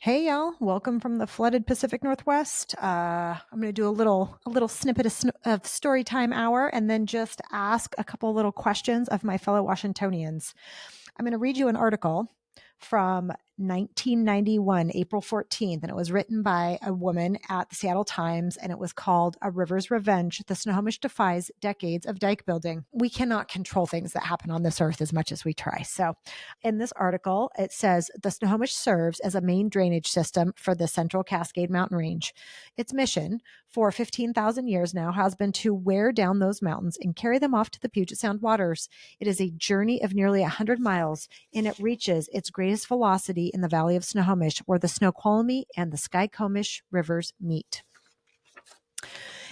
Hey y'all, welcome from the flooded Pacific Northwest. I'm going to do a little snippet of story time hour and then just ask a couple little questions of my fellow Washingtonians. I'm going to read you an article from 1991, April 14th, and it was written by a woman at the Seattle Times, and it was called A River's Revenge. The Snohomish Defies Decades of Dike Building. We cannot control things that happen on this earth as much as we try. So in this article, it says the Snohomish serves as a main drainage system for the Central Cascade Mountain Range. Its mission for 15,000 years now has been to wear down those mountains and carry them off to the Puget Sound waters. It is a journey of nearly 100 miles, and it reaches its greatest velocity in the valley of Snohomish, where the Snoqualmie and the Skykomish rivers meet.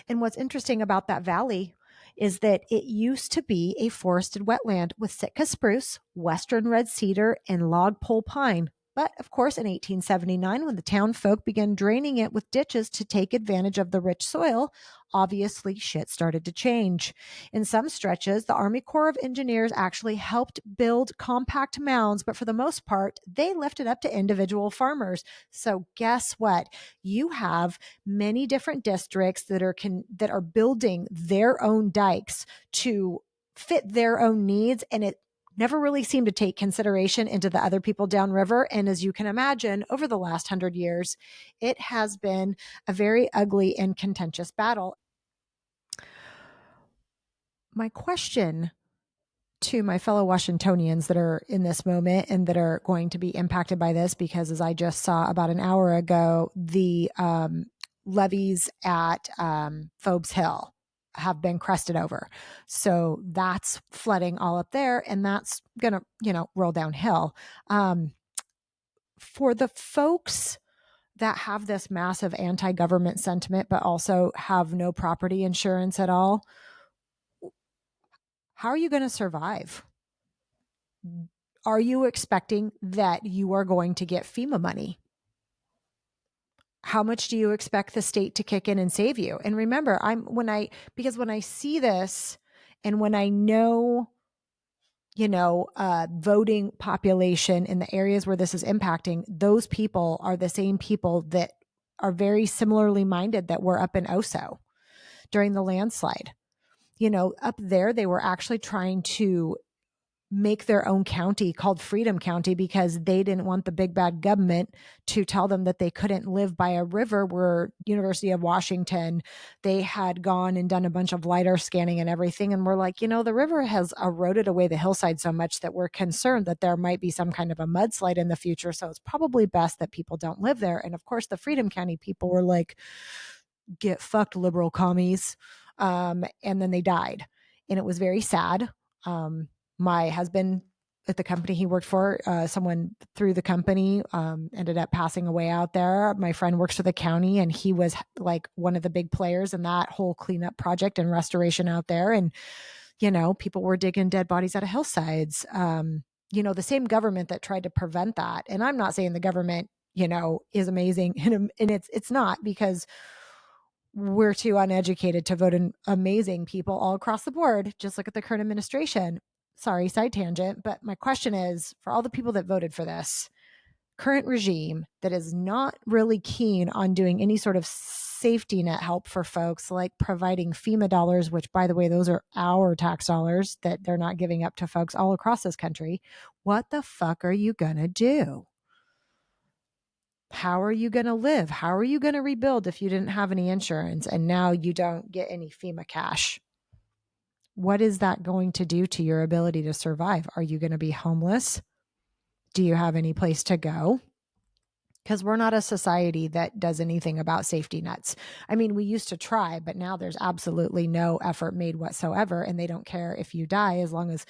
And what's interesting about that valley is that it used to be a forested wetland with Sitka spruce, western red cedar, and logpole pine. But of course, in 1879, when the town folk began draining it with ditches to take advantage of the rich soil, obviously shit started to change. In some stretches, the Army Corps of Engineers actually helped build compact mounds, but for the most part, they left it up to individual farmers. So guess what? You have many different districts that are building their own dikes to fit their own needs, and it never really seemed to take consideration into the other people downriver. And as you can imagine, over the last 100 years, it has been a very ugly and contentious battle. My question to my fellow Washingtonians that are in this moment and that are going to be impacted by this, because as I just saw about an hour ago, the levees at Phobes Hill have been crested over. So that's flooding all up there, and that's going to, roll downhill. For the folks that have this massive anti-government sentiment, but also have no property insurance at all, how are you going to survive? Are you expecting that you are going to get FEMA money? How much do you expect the state to kick in and save you? And remember, when I see this and when I know, voting population in the areas where this is impacting, those people are the same people that are very similarly minded that were up in Oso during the landslide. Up there, they were actually trying to make their own county called Freedom County because they didn't want the big bad government to tell them that they couldn't live by a river where University of Washington, they had gone and done a bunch of LiDAR scanning and everything. And we're like, the river has eroded away the hillside so much that we're concerned that there might be some kind of a mudslide in the future. So it's probably best that people don't live there. And of course, the Freedom County people were like, get fucked, liberal commies. And then they died. And it was very sad. My husband at the company he worked for, someone through the company ended up passing away out there. My friend works for the county, and he was like one of the big players in that whole cleanup project and restoration out there. And, people were digging dead bodies out of hillsides. The same government that tried to prevent that. And I'm not saying the government, is amazing. And it's not, because we're too uneducated to vote in amazing people all across the board. Just look at the current administration. Sorry, side tangent. But my question is, for all the people that voted for this current regime that is not really keen on doing any sort of safety net help for folks, like providing FEMA dollars, which, by the way, those are our tax dollars that they're not giving up to folks all across this country, what the fuck are you going to do? How are you going to live? How are you going to rebuild if you didn't have any insurance and now you don't get any FEMA cash? What is that going to do to your ability to survive? Are you going to be homeless? Do you have any place to go? Because we're not a society that does anything about safety nets. I mean, we used to try, but now there's absolutely no effort made whatsoever. And they don't care if you die, as long as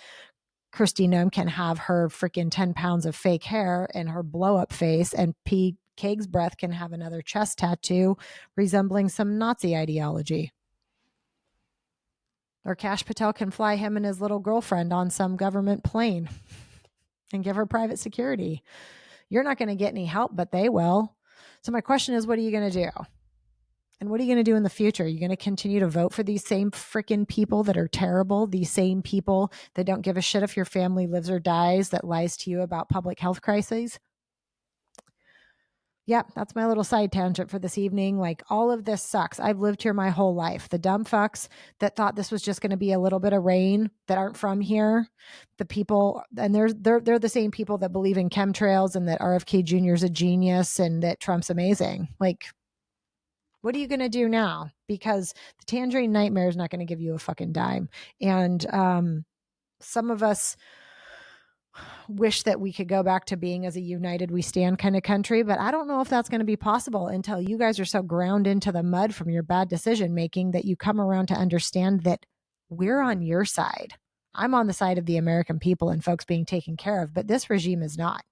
Kristi Noem can have her freaking 10 pounds of fake hair and her blow up face, and P. Kaig's breath can have another chest tattoo resembling some Nazi ideology. Or Kash Patel can fly him and his little girlfriend on some government plane and give her private security. You're not going to get any help, but they will. So my question is, what are you going to do? And what are you going to do in the future? Are you going to continue to vote for these same freaking people that are terrible? These same people that don't give a shit if your family lives or dies, that lies to you about public health crises? Yep, that's my little side tangent for this evening. Like, all of this sucks. I've lived here my whole life. The dumb fucks that thought this was just going to be a little bit of rain that aren't from here. The people, and they're the same people that believe in chemtrails and that RFK Jr. is a genius and that Trump's amazing. Like, what are you going to do now? Because the tangerine nightmare is not going to give you a fucking dime. And some of us wish that we could go back to being as a united we stand kind of country, but I don't know if that's going to be possible until you guys are so ground into the mud from your bad decision making that you come around to understand that we're on your side. I'm on the side of the American people and folks being taken care of, but this regime is not.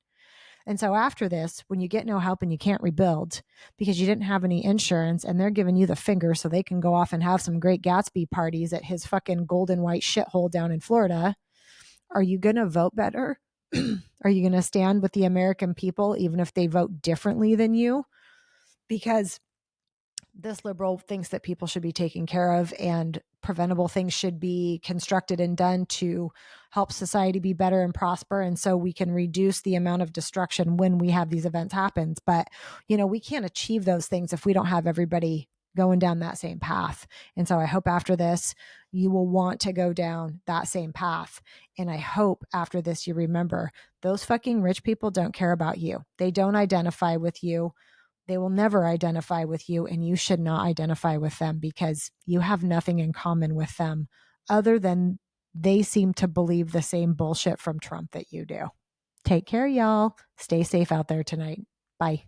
And so after this, when you get no help and you can't rebuild because you didn't have any insurance and they're giving you the finger so they can go off and have some great Gatsby parties at his fucking golden white shithole down in Florida, are you going to vote better? Are you going to stand with the American people, even if they vote differently than you? Because this liberal thinks that people should be taken care of and preventable things should be constructed and done to help society be better and prosper. And so we can reduce the amount of destruction when we have these events happen. But, we can't achieve those things if we don't have everybody going down that same path. And so I hope after this, you will want to go down that same path. And I hope after this, you remember those fucking rich people don't care about you. They don't identify with you. They will never identify with you, and you should not identify with them because you have nothing in common with them other than they seem to believe the same bullshit from Trump that you do. Take care, y'all. Stay safe out there tonight. Bye.